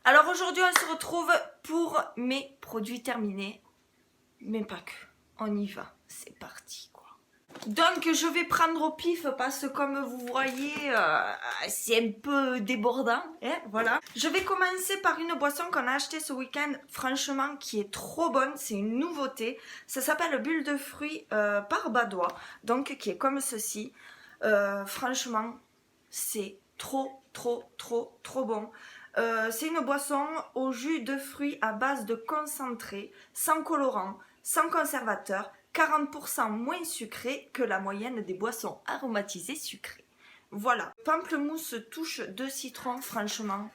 Alors aujourd'hui on se retrouve pour mes produits terminés, mais pas que, on y va, c'est parti quoi. Donc je vais prendre au pif parce que comme vous voyez c'est un peu débordant, hein, voilà. Je vais commencer par une boisson qu'on a achetée ce week-end, franchement qui est trop bonne, c'est une nouveauté. Ça s'appelle Bulle de fruits par Badois, donc qui est comme ceci. Franchement c'est trop bon. C'est une boisson au jus de fruits à base de concentré, sans colorant, sans conservateur, 40% moins sucré que la moyenne des boissons aromatisées sucrées. Voilà, pamplemousse touche de citron, franchement,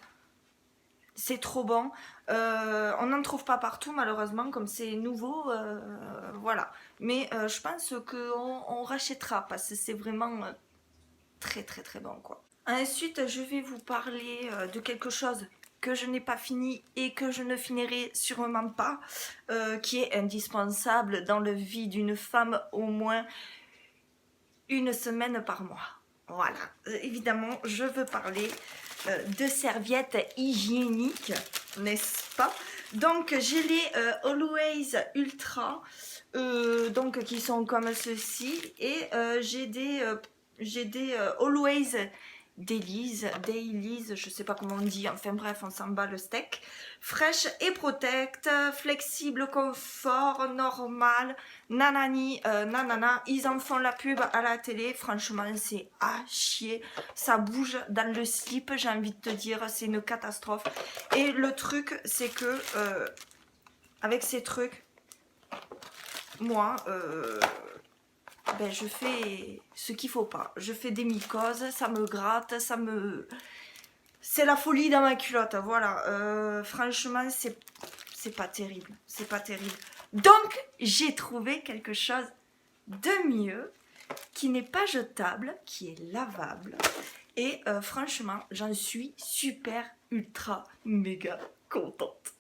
c'est trop bon. On n'en trouve pas partout malheureusement, comme c'est nouveau, voilà. Mais je pense qu'on rachètera parce que c'est vraiment très bon quoi. Ensuite, je vais vous parler de quelque chose que je n'ai pas fini et que je ne finirai sûrement pas, qui est indispensable dans la vie d'une femme au moins une semaine par mois. Voilà, évidemment, je veux parler de serviettes hygiéniques, n'est-ce pas? Donc, j'ai les Always Ultra, donc qui sont comme ceci, et j'ai des Always Dailies, je sais pas comment on dit, enfin bref, on s'en bat le steak. Fraîche et protect, flexible, confort, normal, nanani, nanana. Ils en font la pub à la télé, franchement c'est à chier. Ça bouge dans le slip, j'ai envie de te dire, c'est une catastrophe. Et le truc, c'est que avec ces trucs, moi, ben, je fais ce qu'il faut pas. Je fais des mycoses, ça me gratte, ça me... C'est la folie dans ma culotte, voilà. Franchement, c'est pas terrible. C'est pas terrible. Donc, j'ai trouvé quelque chose de mieux, qui n'est pas jetable, qui est lavable. Et franchement, j'en suis super, ultra, méga contente.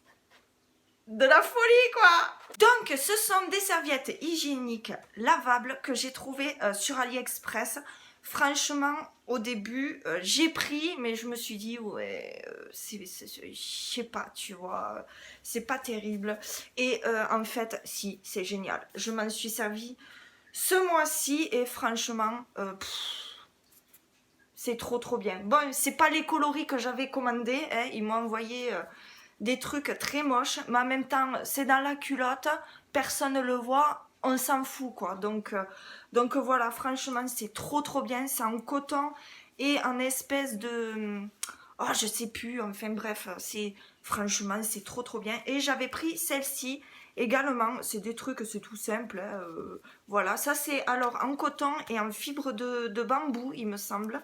De la folie quoi. Donc ce sont des serviettes hygiéniques lavables que j'ai trouvées sur AliExpress. Franchement au début j'ai pris mais je me suis dit ouais je sais pas tu vois c'est pas terrible et en fait si c'est génial. Je m'en suis servi ce mois-ci et franchement c'est trop bien. Bon c'est pas les coloris que j'avais commandés hein, ils m'ont envoyé des trucs très moches, mais en même temps, c'est dans la culotte, personne ne le voit, on s'en fout quoi. Donc voilà, franchement, c'est trop bien. C'est en coton et en espèce de... Oh, je sais plus, enfin bref, franchement, c'est trop bien. Et j'avais pris celle-ci également, c'est des trucs, c'est tout simple. Hein, voilà, ça c'est alors en coton et en fibre de bambou, il me semble.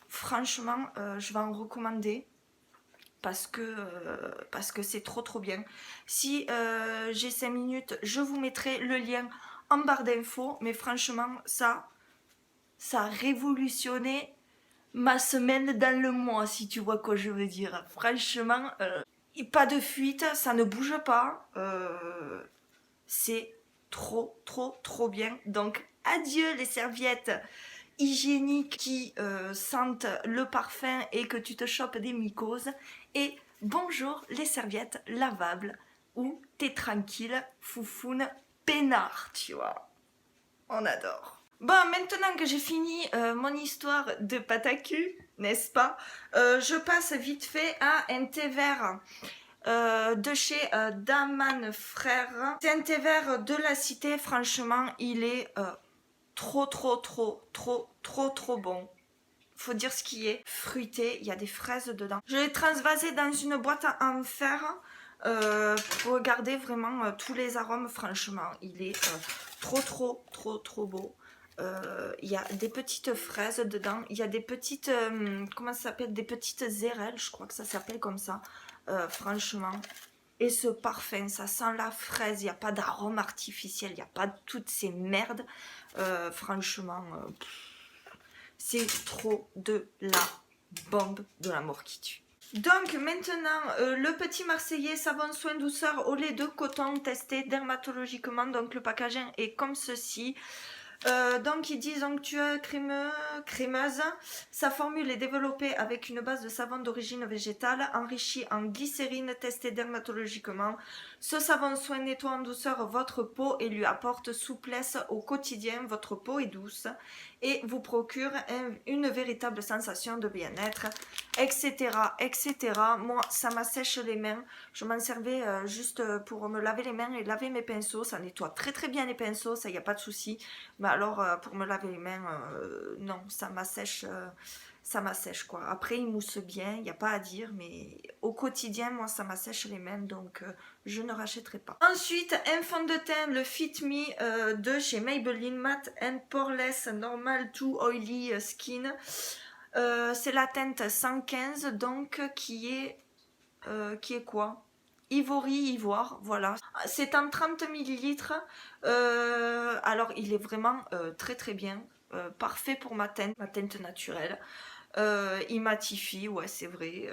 Franchement, je vais en recommander parce que c'est trop bien. Si j'ai 5 minutes, je vous mettrai le lien en barre d'infos. Mais franchement, ça a révolutionné ma semaine dans le mois, si tu vois quoi je veux dire. Franchement, pas de fuite, ça ne bouge pas. C'est trop bien. Donc, adieu les serviettes hygiéniques qui sentent le parfum et que tu te chopes des mycoses. Et bonjour les serviettes lavables où t'es tranquille, foufoune, peinard, tu vois. On adore. Bon, maintenant que j'ai fini mon histoire de pâte à cul, n'est-ce pas, je passe vite fait à un thé vert de chez Daman Frères. C'est un thé vert de la cité, franchement, il est trop bon. Faut dire ce qui est fruité, il y a des fraises dedans. Je l'ai transvasé dans une boîte en fer pour garder vraiment tous les arômes. Franchement, il est trop beau. Il y a des petites fraises dedans, il y a des petites, comment ça s'appelle, des petites zérelles, je crois que ça s'appelle comme ça, franchement. Et ce parfum, ça sent la fraise, il n'y a pas d'arôme artificiel, il n'y a pas toutes ces merdes. Franchement, c'est trop de la bombe de la mort qui tue. Donc maintenant, le petit Marseillais savon soin douceur au lait de coton testé dermatologiquement. Donc le packaging est comme ceci. Donc ils disent onctueux, crémeux, crémeuse. Sa formule est développée avec une base de savon d'origine végétale enrichie en glycérine testée dermatologiquement. Ce savon soin nettoie en douceur votre peau et lui apporte souplesse au quotidien. Votre peau est douce et vous procure une véritable sensation de bien-être, etc., etc. Moi, ça m'assèche les mains. Je m'en servais juste pour me laver les mains et laver mes pinceaux. Ça nettoie très très bien les pinceaux, ça, il n'y a pas de souci. Mais alors, pour me laver les mains, non, ça m'assèche quoi. Après, il mousse bien, il n'y a pas à dire, mais au quotidien, moi, ça m'assèche les mains, donc je ne rachèterai pas. Ensuite, un fond de teint, le Fit Me de chez Maybelline Matte and Poreless Normal to Oily Skin. C'est la teinte 115, donc qui est quoi? Ivoire, voilà. C'est en 30 millilitres. Alors, il est vraiment très très bien. Parfait pour ma teinte naturelle. Il matifie, ouais, c'est vrai.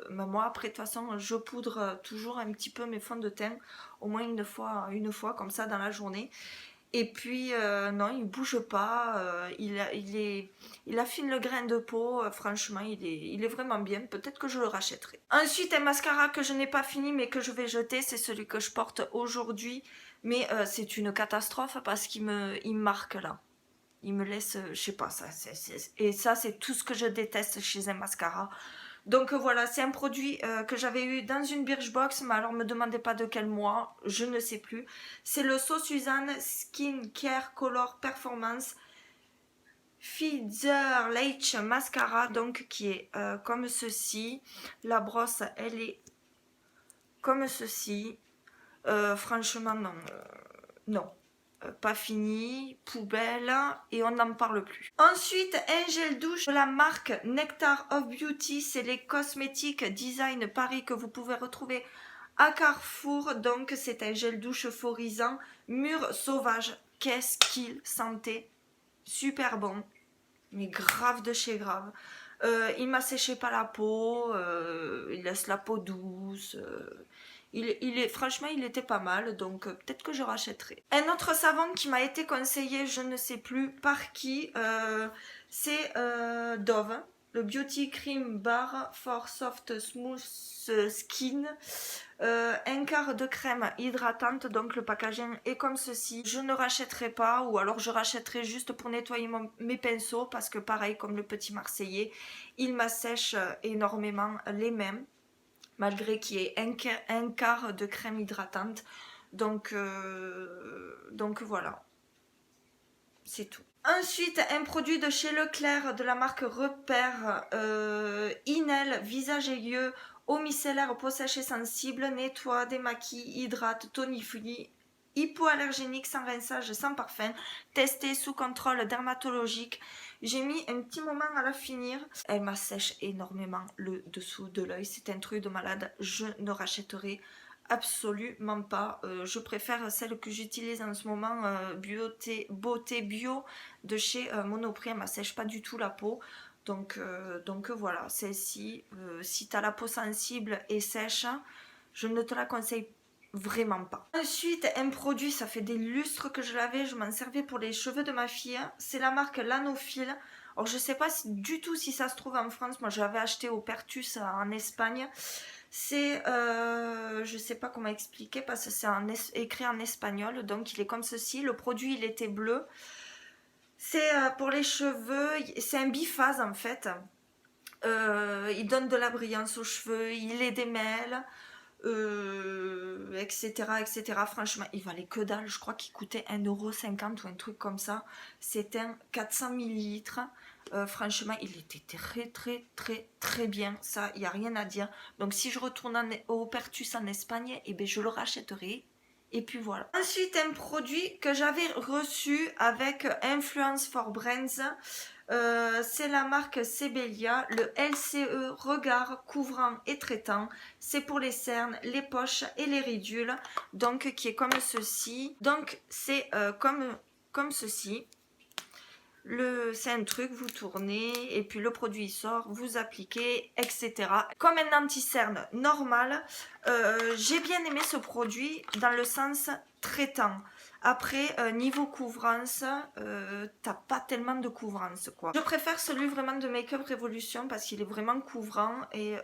Mais moi, après, de toute façon, je poudre toujours un petit peu mes fonds de teint, au moins une fois comme ça dans la journée. Et puis, non, il bouge pas, il affine le grain de peau, franchement, il est vraiment bien, peut-être que je le rachèterai. Ensuite, un mascara que je n'ai pas fini, mais que je vais jeter, c'est celui que je porte aujourd'hui, mais c'est une catastrophe parce il me marque là. Il me laisse, je sais pas, et ça, c'est tout ce que je déteste chez un mascara. Donc voilà, c'est un produit que j'avais eu dans une Birchbox, mais alors me demandez pas de quel mois, je ne sais plus. C'est le So Suzanne Skin Care Color Performance Feather Lash Mascara, donc qui est comme ceci. La brosse, elle est comme ceci. Franchement, non. Non. Pas fini, poubelle, et on n'en parle plus. Ensuite, un gel douche de la marque Nectar of Beauty, c'est les cosmétiques Design Paris que vous pouvez retrouver à Carrefour. Donc c'est un gel douche euphorisant, mûr sauvage. Qu'est-ce qu'il sentait super bon, mais grave de chez grave. Il m'asséchait pas la peau, il laisse la peau douce. Franchement, il était pas mal, donc peut-être que je rachèterai. Un autre savon qui m'a été conseillé, je ne sais plus par qui, c'est Dove, le Beauty Cream Bar for Soft Smooth Skin. Un quart de crème hydratante, donc le packaging est comme ceci. Je ne rachèterai pas, ou alors je rachèterai juste pour nettoyer mes pinceaux, parce que pareil, comme le petit Marseillais, il m'assèche énormément les mains, malgré qu'il y ait un quart de crème hydratante. Donc voilà, c'est tout. Ensuite, un produit de chez Leclerc de la marque Repère, Inel, visage et yeux, eau micellaire, peau sèche et sensible, nettoie, démaquille, hydrate, tonifie, hypoallergénique, sans rinçage, sans parfum, testé sous contrôle dermatologique. J'ai mis un petit moment à la finir. Elle m'assèche énormément le dessous de l'œil. C'est un truc de malade. Je ne rachèterai absolument pas. Je préfère celle que j'utilise en ce moment, Beauté Bio de chez Monoprix. Elle m'assèche pas du tout la peau. Donc voilà, celle-ci, si tu as la peau sensible et sèche, je ne te la conseille vraiment pas. Ensuite, un produit, ça fait des lustres que je l'avais, je m'en servais pour les cheveux de ma fille. C'est la marque Lanophil. Alors je sais pas du tout si ça se trouve en France. Moi j'avais acheté au Pertus en Espagne. C'est, je sais pas comment expliquer parce que c'est écrit en espagnol. Donc il est comme ceci. Le produit il était bleu. C'est pour les cheveux. C'est un biphase en fait. Il donne de la brillance aux cheveux. Il les démêle. Etc, etc. Franchement, il valait que dalle. Je crois qu'il coûtait 1,50 € ou un truc comme ça. C'était un 400 millilitres. Franchement, il était très, très, très, très bien. Ça, il n'y a rien à dire. Donc, si je retourne au Pertus en Espagne, eh ben, je le rachèterai. Et puis voilà. Ensuite, un produit que j'avais reçu avec Influence for Brands. C'est la marque Sebelia, le LCE Regard couvrant et traitant. C'est pour les cernes, les poches et les ridules. Donc qui est comme ceci. Donc c'est comme ceci. C'est un truc, vous tournez et puis le produit sort, vous appliquez, etc. Comme un anti-cerne normal. J'ai bien aimé ce produit dans le sens traitant. Après, niveau couvrance, t'as pas tellement de couvrance, quoi. Je préfère celui vraiment de Make Up Revolution parce qu'il est vraiment couvrant et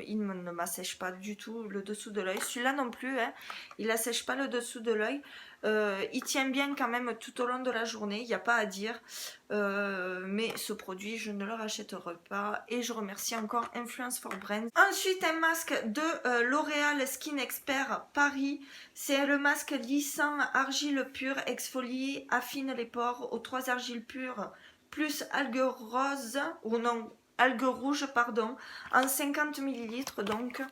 il ne m'assèche pas du tout le dessous de l'œil. Celui-là non plus, hein, il assèche pas le dessous de l'œil. Il tient bien quand même tout au long de la journée, il n'y a pas à dire. Mais ce produit, je ne le rachèterai pas. Et je remercie encore Influence for Brands. Ensuite, un masque de L'Oréal Skin Expert Paris. C'est le masque lissant argile pure, exfolie, affine les pores aux 3 argiles pures, plus algues roses, ou non, algues rouges, pardon, en 50 ml. Donc,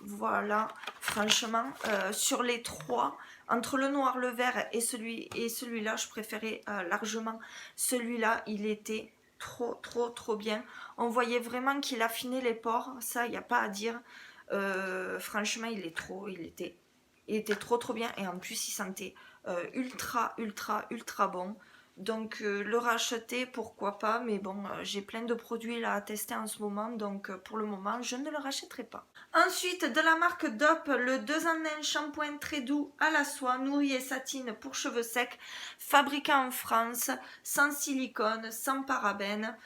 voilà, franchement, sur les 3... Entre le noir, le vert et celui-là, je préférais largement celui-là. Il était trop bien. On voyait vraiment qu'il affinait les pores. Ça, il n'y a pas à dire. Franchement, il était trop bien. Et en plus, il sentait ultra bon. Donc, le racheter, pourquoi pas. Mais bon, j'ai plein de produits là à tester en ce moment. Donc, pour le moment, je ne le rachèterai pas. Ensuite, de la marque Dop, le 2 en 1 shampoing très doux à la soie, nourri et satine pour cheveux secs, fabriqué en France, sans silicone, sans parabènes.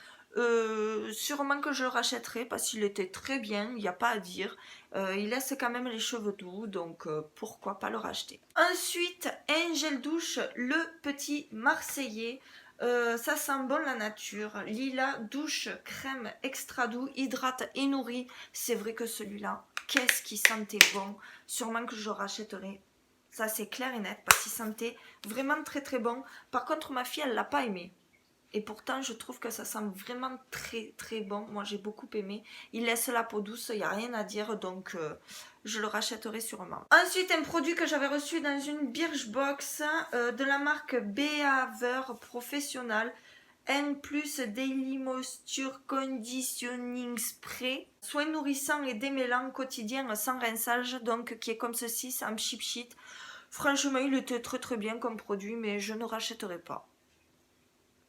Sûrement que je le rachèterai parce qu'il était très bien, il n'y a pas à dire. Il laisse quand même les cheveux doux, donc pourquoi pas le racheter. Ensuite, un gel douche, le petit Marseillais. Ça sent bon la nature. Lilas, douche, crème, extra doux, hydrate et nourrit. C'est vrai que celui-là, qu'est-ce qu'il sentait bon. Sûrement que je rachèterai. Ça, c'est clair et net parce qu'il sentait vraiment très bon. Par contre, ma fille, elle l'a pas aimé. Et pourtant, je trouve que ça sent vraiment très bon. Moi, j'ai beaucoup aimé. Il laisse la peau douce, il n'y a rien à dire. Donc, je le rachèterai sûrement. Ensuite, un produit que j'avais reçu dans une Birchbox de la marque Behavior Professional. N plus Daily Moisture Conditioning Spray. Soin nourrissant et démêlant quotidien sans rinçage. Donc, qui est comme ceci, c'est un cheap sheet. Franchement, il était très bien comme produit, mais je ne rachèterai pas.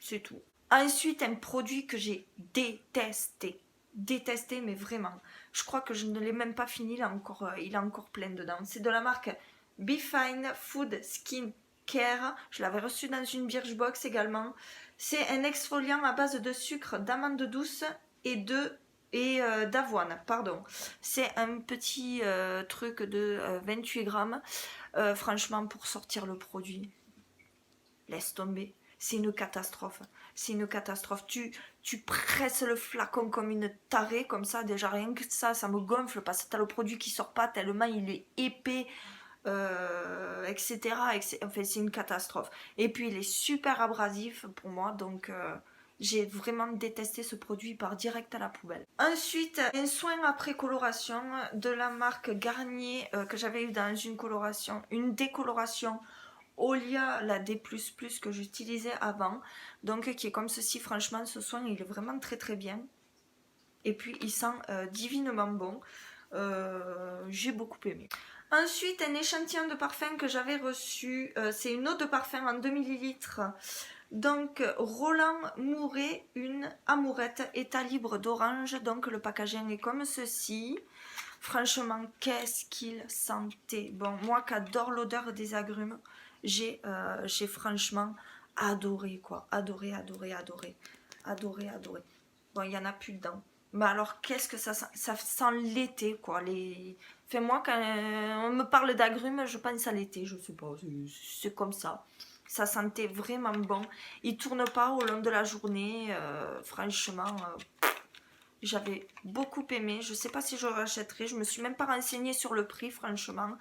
C'est tout. Ensuite, un produit que j'ai détesté. Détesté, mais vraiment. Je crois que je ne l'ai même pas fini, il est encore plein dedans. C'est de la marque Be Fine Food Skin Care. Je l'avais reçu dans une Birchbox également. C'est un exfoliant à base de sucre, d'amande douce et d'avoine, pardon. C'est un petit truc de 28 grammes. Franchement, pour sortir le produit, laisse tomber. C'est une catastrophe. C'est une catastrophe. Tu presses le flacon comme une tarée, comme ça. Déjà, rien que ça me gonfle parce que tu as le produit qui sort pas tellement il est épais, etc. Enfin, c'est une catastrophe. Et puis, il est super abrasif pour moi. Donc, j'ai vraiment détesté ce produit. Il part direct à la poubelle. Ensuite, un soin après coloration de la marque Garnier que j'avais eu dans une décoloration Olia, la D++ que j'utilisais avant, donc qui est comme ceci. Franchement, ce soin il est vraiment très bien et puis il sent divinement bon. J'ai beaucoup aimé. Ensuite, un échantillon de parfum que j'avais reçu, c'est une eau de parfum en 2 ml. Donc Roland Mouret, une amourette, état libre d'orange. Donc le packaging est comme ceci. Franchement, qu'est-ce qu'il sentait bon. Moi qui adore l'odeur des agrumes, j'ai franchement adoré, quoi. Adoré. Bon, il n'y en a plus dedans. Mais alors, qu'est-ce que ça sent? Ça sent l'été, quoi. Enfin, moi, quand on me parle d'agrumes, je pense à l'été. Je sais pas, c'est comme ça. Ça sentait vraiment bon. Il tourne pas au long de la journée. Franchement, j'avais beaucoup aimé. Je sais pas si je rachèterai. Je me suis même pas renseignée sur le prix, franchement.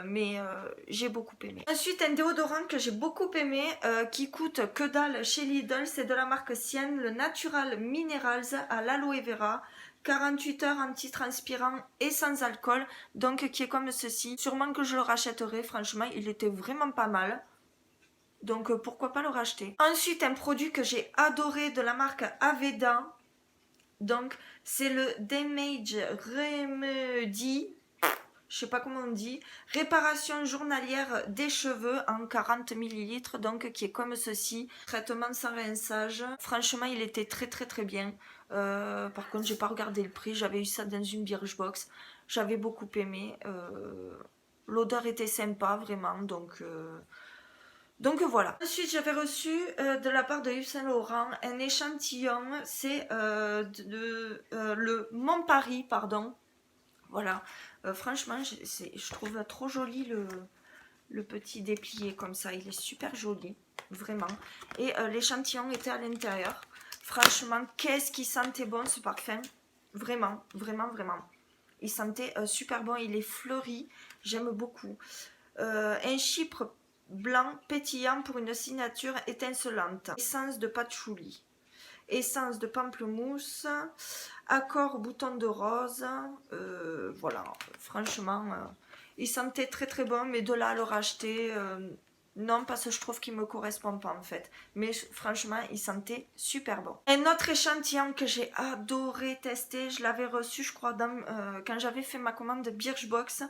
Mais j'ai beaucoup aimé. Ensuite, un déodorant que j'ai beaucoup aimé, qui coûte que dalle chez Lidl. C'est de la marque Sienne, le Natural Minerals à l'aloe vera. 48 heures anti-transpirant et sans alcool. Donc, qui est comme ceci. Sûrement que je le rachèterai. Franchement, il était vraiment pas mal. Donc, pourquoi pas le racheter. Ensuite, un produit que j'ai adoré de la marque Aveda. Donc, c'est le Damage Remedy. Je sais pas comment on dit. Réparation journalière des cheveux en 40 ml. Donc, qui est comme ceci. Traitement sans rinçage. Franchement, il était très bien. Par contre, j'ai pas regardé le prix. J'avais eu ça dans une Birchbox. J'avais beaucoup aimé. L'odeur était sympa, vraiment. Donc, Donc voilà. Ensuite, j'avais reçu de la part de Yves Saint Laurent un échantillon. C'est le Mont Paris, pardon. Voilà. Franchement, je trouve trop joli le petit déplié comme ça. Il est super joli, vraiment. Et l'échantillon était à l'intérieur. Franchement, qu'est-ce qu'il sentait bon ce parfum. Vraiment, vraiment, vraiment. Il sentait super bon. Il est fleuri. J'aime beaucoup. Un chypre blanc pétillant pour une signature étincelante. Essence de patchouli. Essence de pamplemousse. Accord bouton de rose. Voilà, franchement, il sentait très très bon, mais de là à le racheter, non, parce que je trouve qu'il me correspond pas en fait. Mais franchement, il sentait super bon. Un autre échantillon que j'ai adoré tester, je l'avais reçu, je crois, quand j'avais fait ma commande de Birchbox.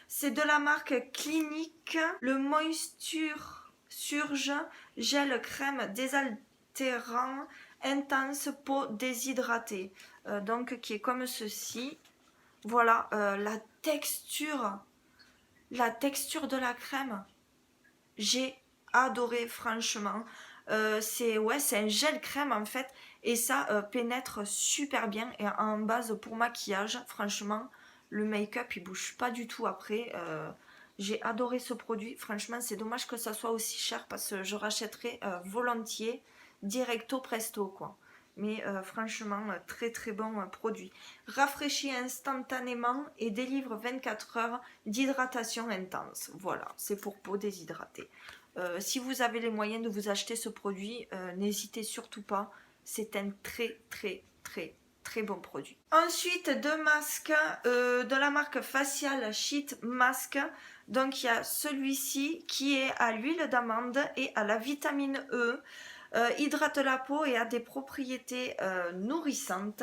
C'est de la marque Clinique, le Moisture Surge gel crème désaltérant intense peau déshydratée. Donc qui est comme ceci. Voilà, la texture de la crème, j'ai adoré franchement. C'est un gel crème en fait, et ça pénètre super bien. Et en base pour maquillage, franchement, le make-up il bouge pas du tout après. J'ai adoré ce produit, franchement c'est dommage que ça soit aussi cher, parce que je rachèterais volontiers directo presto quoi. Mais franchement, très très bon produit. Rafraîchit instantanément et délivre 24 heures d'hydratation intense. Voilà, c'est pour peau déshydratée. Si vous avez les moyens de vous acheter ce produit, n'hésitez surtout pas. C'est un très très très très bon produit. Ensuite, deux masques de la marque Facial Sheet Mask. Donc il y a celui-ci qui est à l'huile d'amande et à la vitamine E. Hydrate la peau et a des propriétés nourrissantes.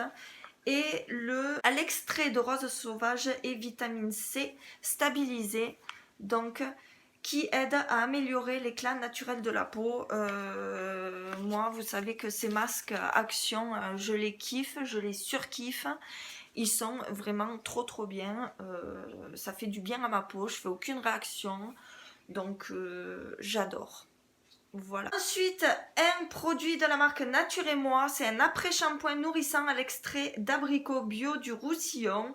Et à l'extrait de rose sauvage et vitamine C stabilisée, donc qui aide à améliorer l'éclat naturel de la peau. Moi, vous savez que ces masques Action, je les kiffe, je les surkiffe. Ils sont vraiment trop trop bien. Ça fait du bien à ma peau, je fais aucune réaction. Donc j'adore. Voilà. Ensuite, un produit de la marque Nature et Moi, c'est un après-shampoing nourrissant à l'extrait d'abricot bio du Roussillon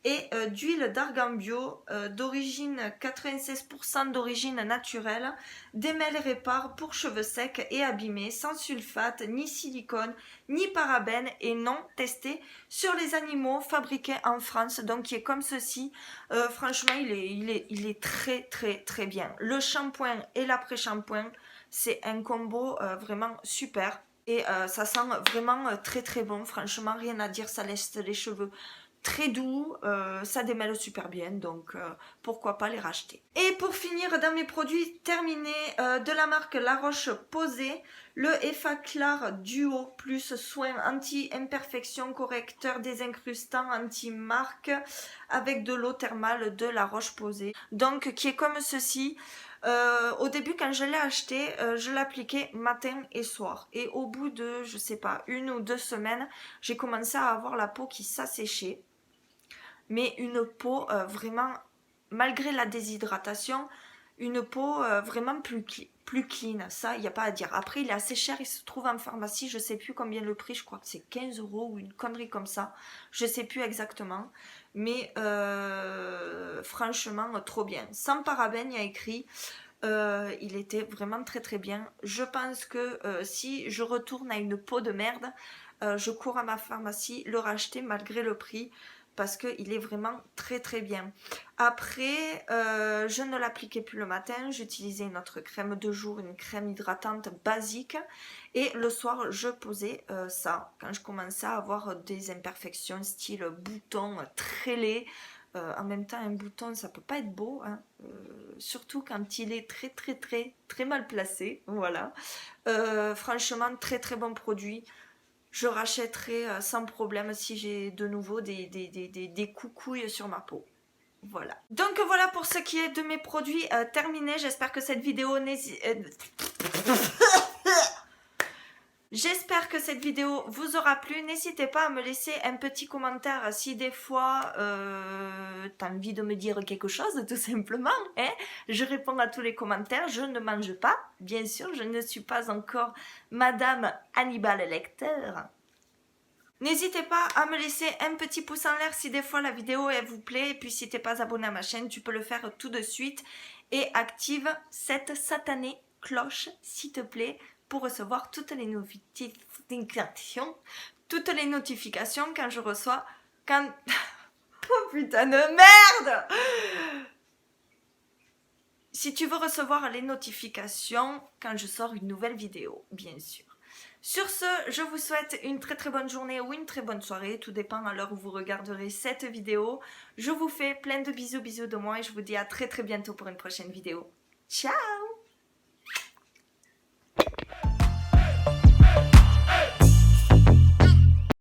et d'huile d'argan bio d'origine 96% d'origine naturelle, démêle et répare pour cheveux secs et abîmés, sans sulfate, ni silicone, ni parabènes, et non testé sur les animaux, fabriqué en France. Donc qui est comme ceci. Franchement, il est très très très bien. Le shampoing et l'après-shampoing, c'est un combo vraiment super. Et ça sent vraiment très très bon. Franchement, rien à dire. Ça laisse les cheveux très doux. Ça démêle super bien. Donc pourquoi pas les racheter. Et pour finir, dans mes produits terminés, de la marque La Roche-Posay, le Effaclar Duo Plus soin anti-imperfection, correcteur désincrustant, anti-marque, avec de l'eau thermale de La Roche-Posay. Donc qui est comme ceci. Au début quand je l'ai acheté, je l'appliquais matin et soir, et au bout de je sais pas 1 ou 2 semaines, j'ai commencé à avoir la peau qui s'asséchait, mais une peau vraiment, malgré la déshydratation, une peau vraiment plus clean, ça il n'y a pas à dire. Après il est assez cher, il se trouve en pharmacie, je sais plus combien le prix, je crois que c'est 15 € ou une connerie comme ça, je sais plus exactement, mais franchement trop bien, sans parabènes, il y a écrit. Il était vraiment très très bien. Je pense que si je retourne à une peau de merde, je cours à ma pharmacie le racheter malgré le prix, parce qu'il est vraiment très très bien. Après, je ne l'appliquais plus le matin, j'utilisais une autre crème de jour, une crème hydratante basique, et le soir je posais ça quand je commençais à avoir des imperfections style bouton très laid. En même temps, un bouton ça peut pas être beau, hein. Surtout quand il est très très très très mal placé. Voilà. Franchement, très très bon produit. Je rachèterai sans problème si j'ai de nouveau des coucouilles sur ma peau. Voilà. Donc voilà pour ce qui est de mes produits terminés. J'espère que cette vidéo J'espère que cette vidéo vous aura plu. N'hésitez pas à me laisser un petit commentaire si des fois t'as envie de me dire quelque chose, tout simplement. Hein. Je réponds à tous les commentaires. Je ne mange pas, bien sûr. Je ne suis pas encore Madame Hannibal Lecter. N'hésitez pas à me laisser un petit pouce en l'air si des fois la vidéo elle vous plaît. Et puis si t'es pas abonné à ma chaîne, tu peux le faire tout de suite. Et active cette satanée cloche, s'il te plaît, pour recevoir toutes les notifications quand je reçois... Oh putain de merde! Si tu veux recevoir les notifications quand je sors une nouvelle vidéo, bien sûr. Sur ce, je vous souhaite une très très bonne journée ou une très bonne soirée, tout dépend à l'heure où vous regarderez cette vidéo. Je vous fais plein de bisous de moi et je vous dis à très très bientôt pour une prochaine vidéo. Ciao!